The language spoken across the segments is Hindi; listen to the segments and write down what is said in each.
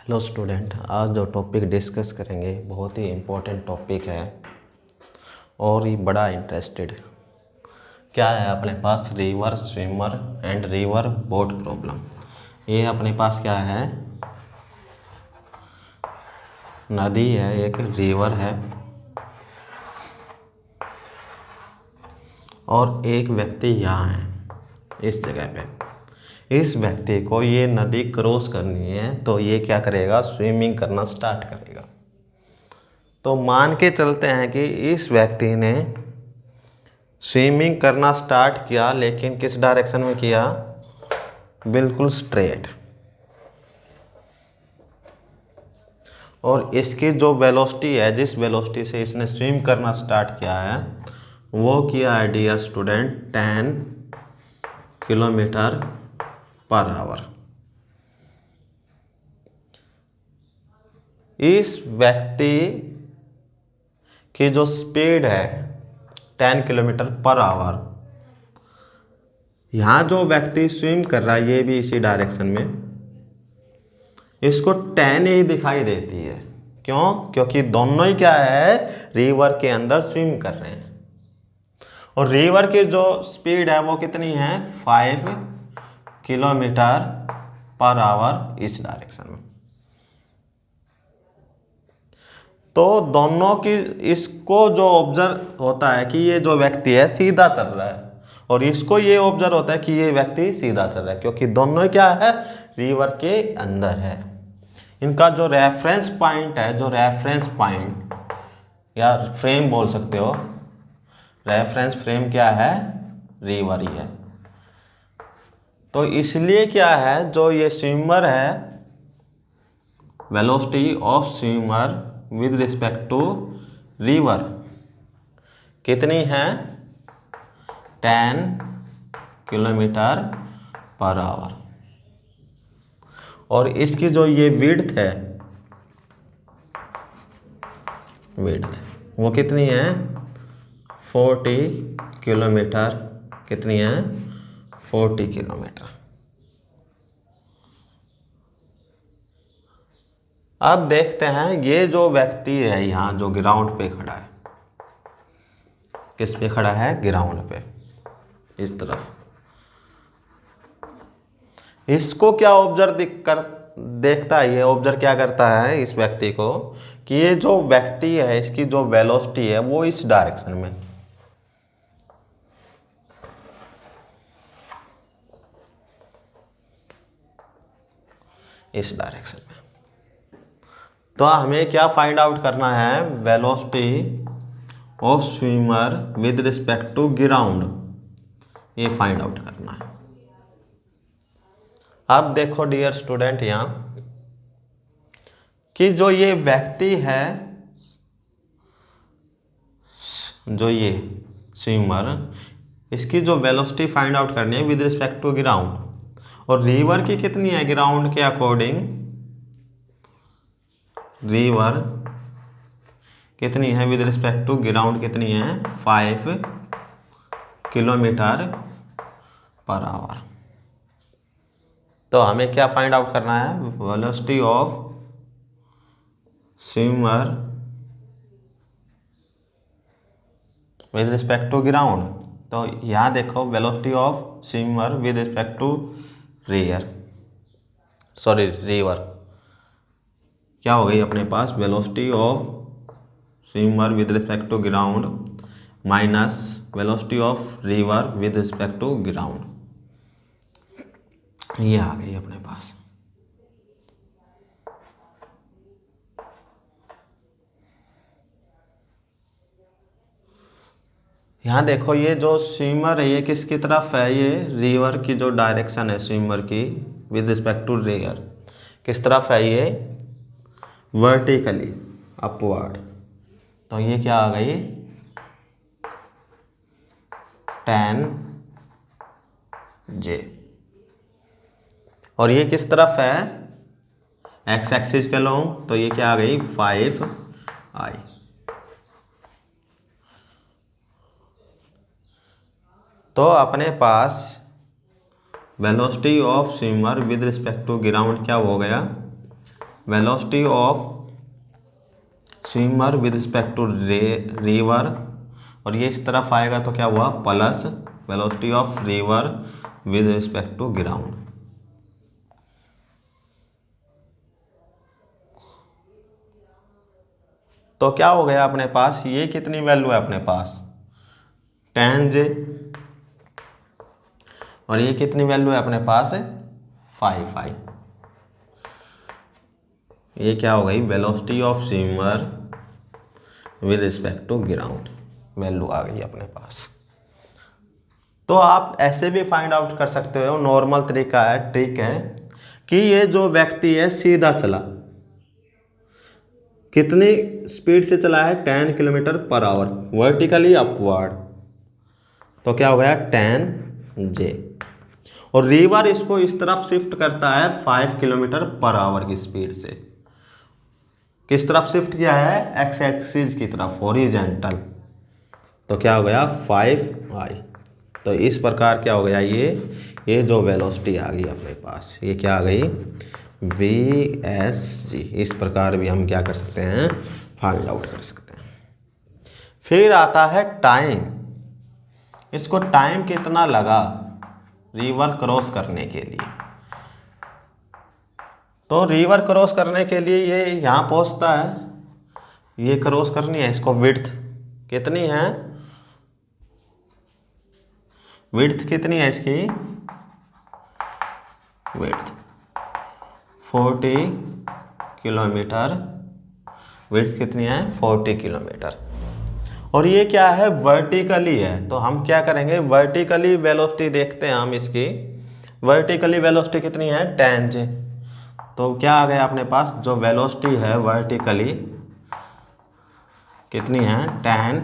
हेलो स्टूडेंट, आज जो टॉपिक डिस्कस करेंगे बहुत ही इम्पोर्टेंट टॉपिक है और ये बड़ा इंटरेस्टेड क्या है अपने पास river swimmer and river boat problem. ये अपने पास क्या है, नदी है, एक रिवर है और एक व्यक्ति यहाँ है इस जगह पे। इस व्यक्ति को ये नदी क्रॉस करनी है तो ये क्या करेगा, स्विमिंग करना स्टार्ट करेगा। तो मान के चलते हैं कि इस व्यक्ति ने स्विमिंग करना स्टार्ट किया, लेकिन किस डायरेक्शन में किया, बिल्कुल स्ट्रेट। और इसकी जो वेलोसिटी है, जिस वेलोसिटी से इसने स्विम करना स्टार्ट किया है, वो किया है dear student 10 kilometre per hour. इस व्यक्ति की जो स्पीड है 10 किलोमीटर पर आवर, यहाँ जो व्यक्ति स्विम कर रहा है ये भी इसी डायरेक्शन में, इसको 10 ही दिखाई देती है। क्यों? क्योंकि दोनों ही क्या है, रिवर के अंदर स्विम कर रहे हैं। और रिवर की जो स्पीड है वो कितनी है, 5 किलोमीटर पर आवर इस डायरेक्शन में। तो दोनों की, इसको जो ऑब्जर्व होता है कि ये जो व्यक्ति है सीधा चल रहा है, और इसको ये ऑब्जर्व होता है कि ये व्यक्ति सीधा चल रहा है, क्योंकि दोनों क्या है, रिवर के अंदर है। इनका जो रेफरेंस पॉइंट है, जो रेफरेंस पॉइंट या फ्रेम बोल सकते हो, रेफरेंस फ्रेम क्या है, रिवर ही है। तो इसलिए क्या है, जो ये स्विमर है, velocity of swimmer with respect to river कितनी है, 10 किलोमीटर पर आवर। और इसकी जो ये विड्थ है, विड्थ वो कितनी है, 40 किलोमीटर। कितनी है, 40 किलोमीटर। अब देखते हैं ये जो व्यक्ति है यहाँ जो ग्राउंड पे खड़ा है, किस पे खड़ा है, ग्राउंड पे, इस तरफ। इसको क्या ऑब्जर्व देखता है, ये ऑब्जर्व क्या करता है इस व्यक्ति को, कि ये जो व्यक्ति है इसकी जो वेलोसिटी है वो इस डायरेक्शन में, इस डायरेक्शन में। तो हमें क्या फाइंड आउट करना है, velocity of swimmer with respect to ground, ये फाइंड आउट करना है। अब देखो डियर स्टूडेंट यहाँ कि जो ये व्यक्ति है, जो ये स्विमर, इसकी जो वेलोसिटी फाइंड आउट करनी है विद रिस्पेक्ट टू ग्राउंड, और रिवर की कितनी है, ग्राउंड के अकॉर्डिंग रिवर कितनी है विद रिस्पेक्ट टू ग्राउंड, कितनी है, 5 किलोमीटर पर आवर। तो हमें क्या फाइंड आउट करना है, velocity of swimmer with respect to ground. तो यहाँ देखो velocity of swimmer with respect to river क्या हो गई अपने पास, velocity of swimmer with respect to ground minus velocity of river with respect to ground, ये आ गई अपने पास। यहाँ देखो ये जो स्विमर है ये किसकी तरफ है, ये रिवर की जो डायरेक्शन है स्विमर की विद रिस्पेक्ट टू रिवर, किस तरफ है, ये वर्टिकली अपवर्ड। तो ये क्या आ गई, 10J। और ये किस तरफ है, एक्स एक्सिस के लॉन्ग, तो ये क्या आ गई, 5I। तो अपने पास velocity of swimmer with respect to ground क्या हो गया, velocity of swimmer with respect to river, और ये इस तरफ आएगा तो क्या हुआ plus velocity of river with respect to ground. तो क्या हो गया अपने पास, ये कितनी वैल्यू है अपने पास 10J, और ये कितनी वैल्यू है अपने पास 5I। ये क्या हो गई velocity of swimmer with respect to ground value आ गई अपने पास। तो आप ऐसे भी फाइंड आउट कर सकते हो, नॉर्मल तरीका है, ट्रिक है कि ये जो व्यक्ति है सीधा चला, कितनी स्पीड से चला है 10 kilometre per our vertically upward, तो क्या हो गया 10J, और रिवर इसको इस तरफ शिफ्ट करता है 5 किलोमीटर पर आवर की स्पीड से। किस तरफ शिफ्ट किया है एक्स एक्सिस की तरफ हॉरिजॉन्टल, तो क्या हो गया 5I। तो इस प्रकार क्या हो गया ये जो वेलोसिटी आ गई अपने पास, ये क्या आ गई VSG। इस प्रकार भी हम क्या कर सकते हैं फाइंड आउट कर सकते हैं। फिर आता है टाइम, इसको टाइम कितना लगा रिवर क्रॉस करने के लिए। तो रिवर क्रॉस करने के लिए ये यहाँ पहुँचता है, ये क्रॉस करनी है इसको, विड्थ कितनी है, विड्थ कितनी है इसकी, विड्थ 40 किलोमीटर, विड्थ कितनी है 40 किलोमीटर। और ये क्या है वर्टिकली है, तो हम क्या करेंगे वर्टिकली वेलोसिटी देखते हैं हम इसकी, वर्टिकली वेलोसिटी कितनी है 10J। तो क्या आ गया अपने पास जो वेलोसिटी है वर्टिकली कितनी है 10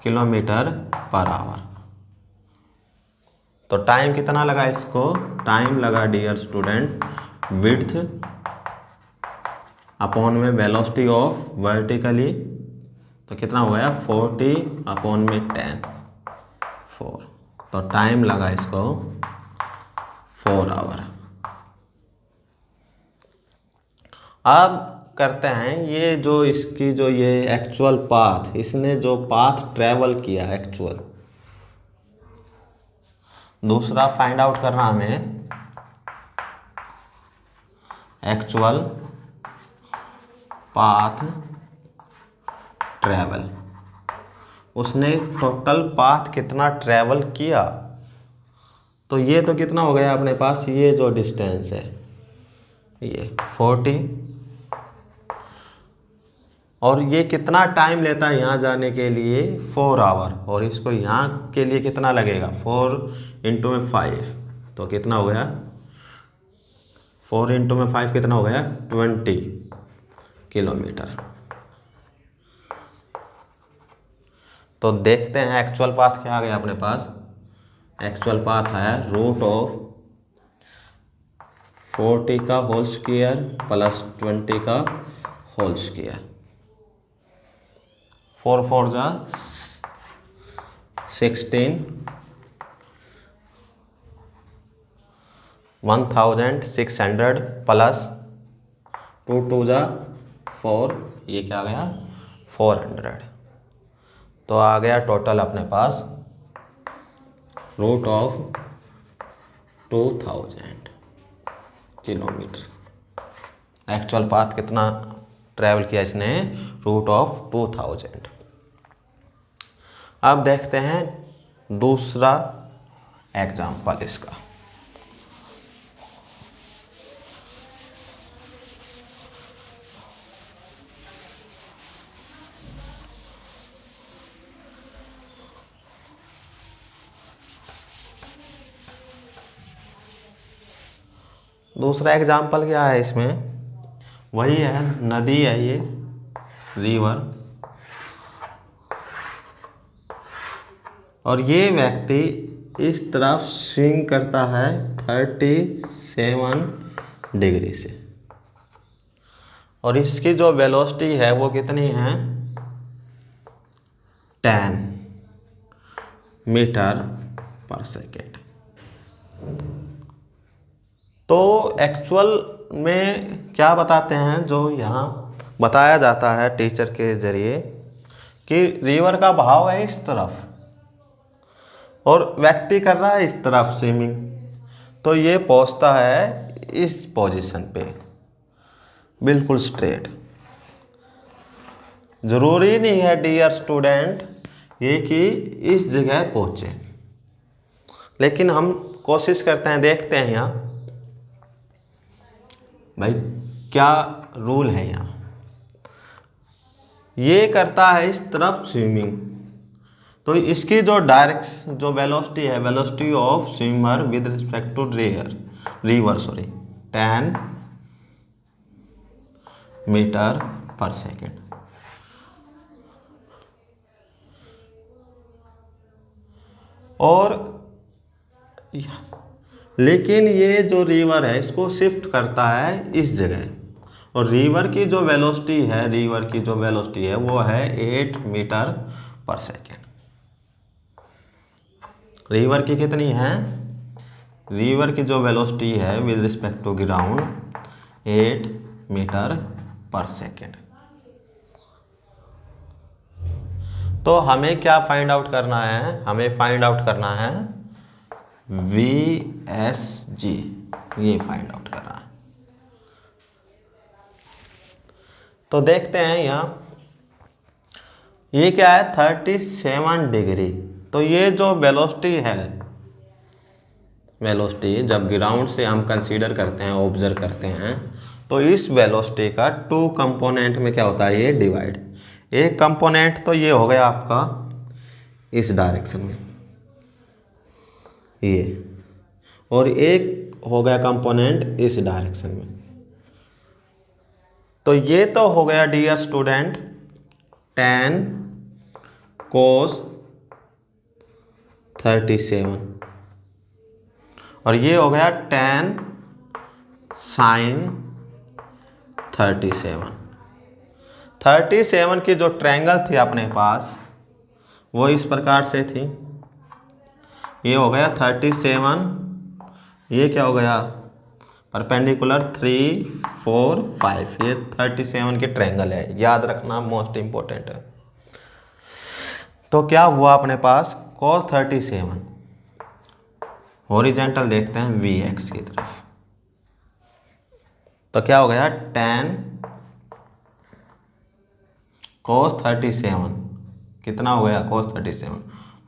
किलोमीटर पर आवर। तो टाइम कितना लगा इसको, टाइम लगा डियर स्टूडेंट विड्थ अपॉन में वेलोसिटी ऑफ वर्टिकली, तो कितना हो गया 40 अपॉन में 10 4, तो टाइम लगा इसको 4 आवर। अब करते हैं ये जो इसकी जो ये एक्चुअल पाथ, इसने जो पाथ ट्रेवल किया एक्चुअल, दूसरा फाइंड आउट करना हमें एक्चुअल पाथ ट्रेवल, उसने टोटल पाथ कितना ट्रेवल किया। तो ये तो कितना हो गया अपने पास, ये जो डिस्टेंस है ये 40, और ये कितना टाइम लेता है यहाँ जाने के लिए 4 आवर, और इसको यहाँ के लिए कितना लगेगा 4 इंटू में 5, तो कितना हो गया 4 इंटू में 5 कितना हो गया 20 किलोमीटर। तो देखते हैं एक्चुअल पाथ क्या आ गया अपने पास, एक्चुअल पाथ है रूट ऑफ 40 का होल स्क्वायर प्लस 20 का होल स्क्वायर, 4 4 जा 16, 1600 प्लस 2 2 जा 4, ये क्या आ गया 400। तो आ गया टोटल अपने पास root of 2000 kilometre. Actual path कितना ट्रैवल किया इसने, रूट ऑफ 2000। अब देखते हैं दूसरा एग्जाम्पल इसका। दूसरा एग्जाम्पल क्या है इसमें, वही है नदी है ये रिवर, और ये व्यक्ति इस तरफ स्विंग करता है 37 डिग्री से, और इसकी जो वेलोसिटी है वो कितनी है 10 मीटर पर सेकेंड। तो एक्चुअल में क्या बताते हैं, जो यहाँ बताया जाता है टीचर के जरिए कि रिवर का बहाव है इस तरफ और व्यक्ति कर रहा है इस तरफ स्विमिंग, तो ये पहुँचता है इस पोजीशन पे बिल्कुल स्ट्रेट। ज़रूरी नहीं है डियर स्टूडेंट ये कि इस जगह पहुँचे, लेकिन हम कोशिश करते हैं, देखते हैं यहाँ भाई क्या रूल है। यहाँ ये करता है इस तरफ स्विमिंग, तो इसकी जो डायरेक्ट जो वेलोसिटी है, velocity of swimmer with respect to river 10 metre per second. और लेकिन ये जो रिवर है इसको शिफ्ट करता है इस जगह, और रिवर की जो वेलोसिटी है, वो है 8 मीटर पर सेकेंड। रिवर की कितनी है, रिवर की जो वेलोसिटी है with respect to ground 8 metre per second. तो हमें क्या फाइंड आउट करना है, हमें फाइंड आउट करना है VSG, ये फाइंड आउट करना है। तो देखते हैं यहाँ ये क्या है 37 डिग्री। तो ये जो वेलोसिटी है, वेलोसिटी जब ग्राउंड से हम कंसीडर करते हैं, ऑब्जर्व करते हैं, तो इस वेलोसिटी का 2 कंपोनेंट में क्या होता है, ये डिवाइड। एक कंपोनेंट तो ये हो गया आपका इस डायरेक्शन में ये, और एक हो गया कंपोनेंट इस डायरेक्शन में। तो ये तो हो गया डियर स्टूडेंट 10 cos 37, और ये हो गया 10 sin 37। 37 की जो ट्रायंगल थी अपने पास वो इस प्रकार से थी, ये हो गया 37, ये क्या हो गया परपेंडिकुलर 3 4 5, ये 37 की ट्रायंगल है, याद रखना मोस्ट इंपॉर्टेंट है। तो क्या हुआ अपने पास cos 37, हॉरिजेंटल देखते हैं Vx की तरफ, तो क्या हो गया 10 cos 37, कितना हो गया cos 37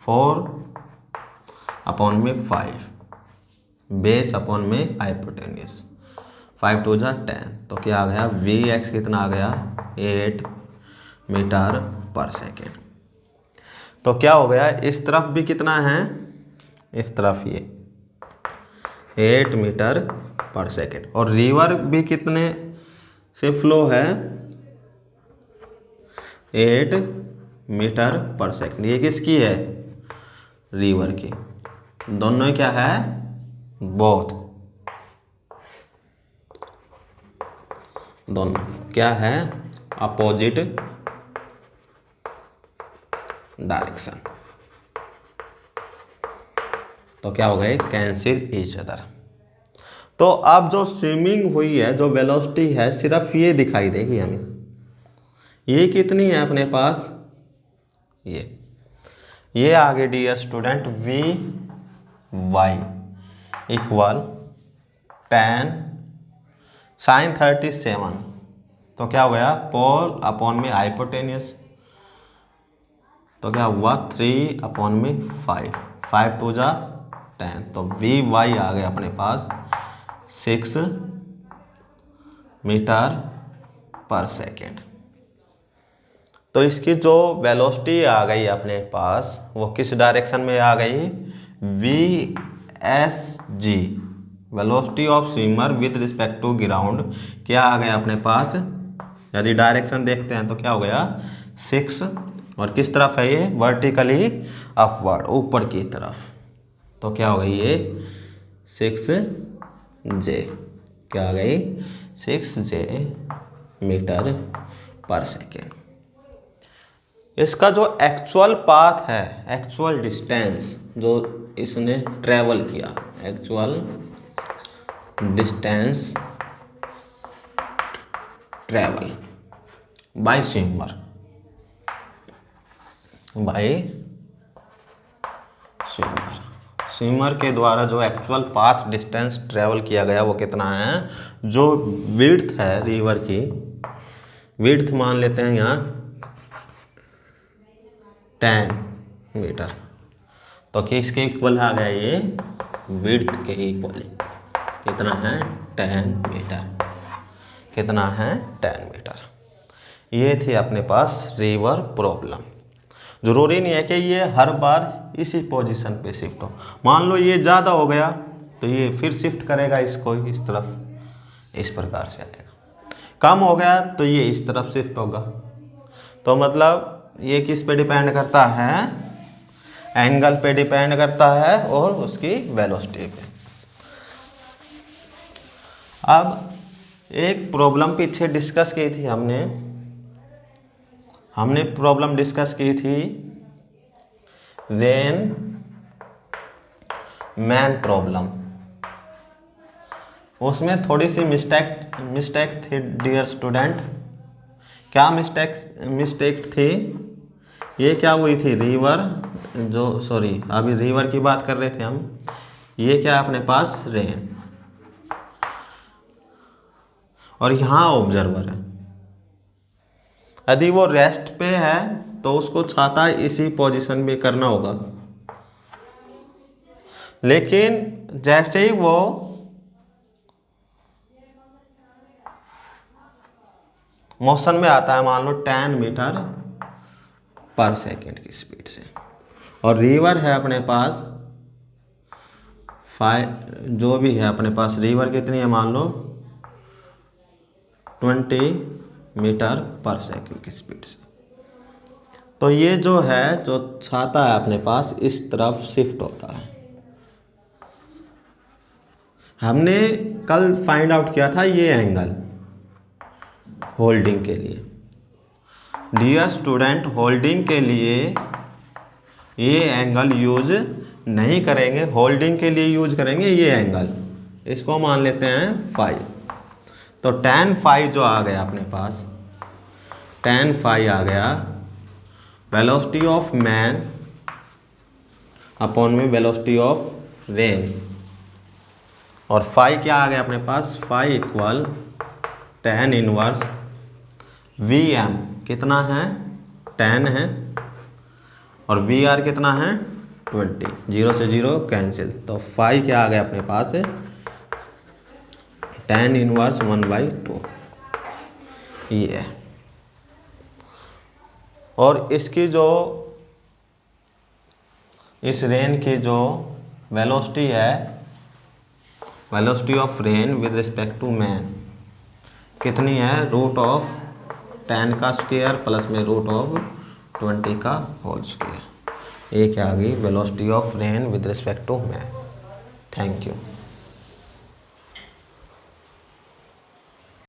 4/5 बेस अपॉन में हाइपोटेन्यूस 5 2 10, तो क्या आ गया Vx कितना आ गया 8 मीटर पर सेकेंड। तो क्या हो गया इस तरफ भी कितना है, इस तरफ ये 8 मीटर पर सेकेंड, और रिवर भी कितने से फ्लो है 8 मीटर पर सेकेंड। ये किसकी है, रिवर की। दोनों क्या है, बोथ, दोनों क्या है अपोजिट डायरेक्शन। तो क्या हो गए कैंसिल ईच अदर। तो अब जो स्विमिंग हुई है, जो वेलोसिटी है, सिर्फ ये दिखाई देगी हमें। ये कितनी है अपने पास, ये आगे dear student Vy equal 10 sin 37, तो क्या हो गया पोल अपॉन में हाइपोटेन्यूस, तो क्या हुआ 3/5 5 2 10, तो Vy आ गया अपने पास 6 मीटर पर सेकेंड। तो इसकी जो वेलोसिटी आ गई अपने पास वो किस डायरेक्शन में आ गई, VSG velocity of swimmer with respect to ground क्या आ गया अपने पास। यदि डायरेक्शन देखते हैं तो क्या हो गया 6, और किस तरफ है ये वर्टिकली अपवर्ड ऊपर की तरफ, तो क्या हो गई ये 6J, क्या आ गई 6J मीटर पर सेकेंड। इसका जो एक्चुअल पाथ है, एक्चुअल डिस्टेंस जो इसने ट्रेवल किया, actual distance travel by swimmer, swimmer के द्वारा जो एक्चुअल पाथ डिस्टेंस ट्रेवल किया गया वो कितना है, जो विड्थ है रिवर की, विड्थ मान लेते हैं यहाँ 10 मीटर, तो किसके इक्वल आ गया ये, विड्थ के इक्वल, कितना है 10 मीटर, कितना है 10 मीटर। ये थी अपने पास रिवर प्रॉब्लम। ज़रूरी नहीं है कि ये हर बार इसी पोजीशन पे शिफ्ट हो, मान लो ये ज़्यादा हो गया तो ये फिर शिफ्ट करेगा इसको इस तरफ, इस प्रकार से आएगा, कम हो गया तो ये इस तरफ शिफ्ट होगा। तो मतलब ये किस पे डिपेंड करता है, एंगल पे डिपेंड करता है और उसकी वेलोसिटी पे। अब एक प्रॉब्लम पीछे डिस्कस की थी हमने प्रॉब्लम डिस्कस की थी रेन मैन प्रॉब्लम, उसमें थोड़ी सी मिस्टेक थी डियर स्टूडेंट। क्या मिस्टेक थी, ये क्या हुई थी, अभी रिवर की बात कर रहे थे हम, ये क्या अपने पास रेन, और यहाँ ऑब्जर्वर है। यदि वो रेस्ट पे है तो उसको छाता इसी पोजीशन में करना होगा, लेकिन जैसे ही वो मोशन में आता है, मान लो 10 मीटर पर सेकेंड की स्पीड से, और रिवर है अपने पास 5, जो भी है अपने पास रिवर कितनी है, मान लो 20 मीटर पर सेकेंड की स्पीड से, तो ये जो है, जो छाता है अपने पास इस तरफ शिफ्ट होता है। हमने कल फाइंड आउट किया था ये एंगल होल्डिंग के लिए। डियर स्टूडेंट, होल्डिंग के लिए ये एंगल यूज नहीं करेंगे, होल्डिंग के लिए यूज करेंगे ये एंगल, इसको मान लेते हैं फाई। तो tan फाई जो आ गया अपने पास, tan फाई आ गया वेलोसिटी ऑफ मैन अपॉन में वेलोसिटी ऑफ रेन, और फाई क्या आ गया अपने पास, phi equal tan inverse Vm, कितना है 10 है, और Vr कितना है 20, 0 से 0 कैंसिल, तो फाई क्या आ गया अपने पास है tan इनवर्स 1/2, ये है। और इसकी जो इस रेन की जो वेलोसिटी है, velocity of rain with respect to man कितनी है, रूट ऑफ 10 का स्क्वायर प्लस में रूट ऑफ 20 का होल स्क्वायर, ये क्या आ गई velocity of rain with respect to man. Thank you.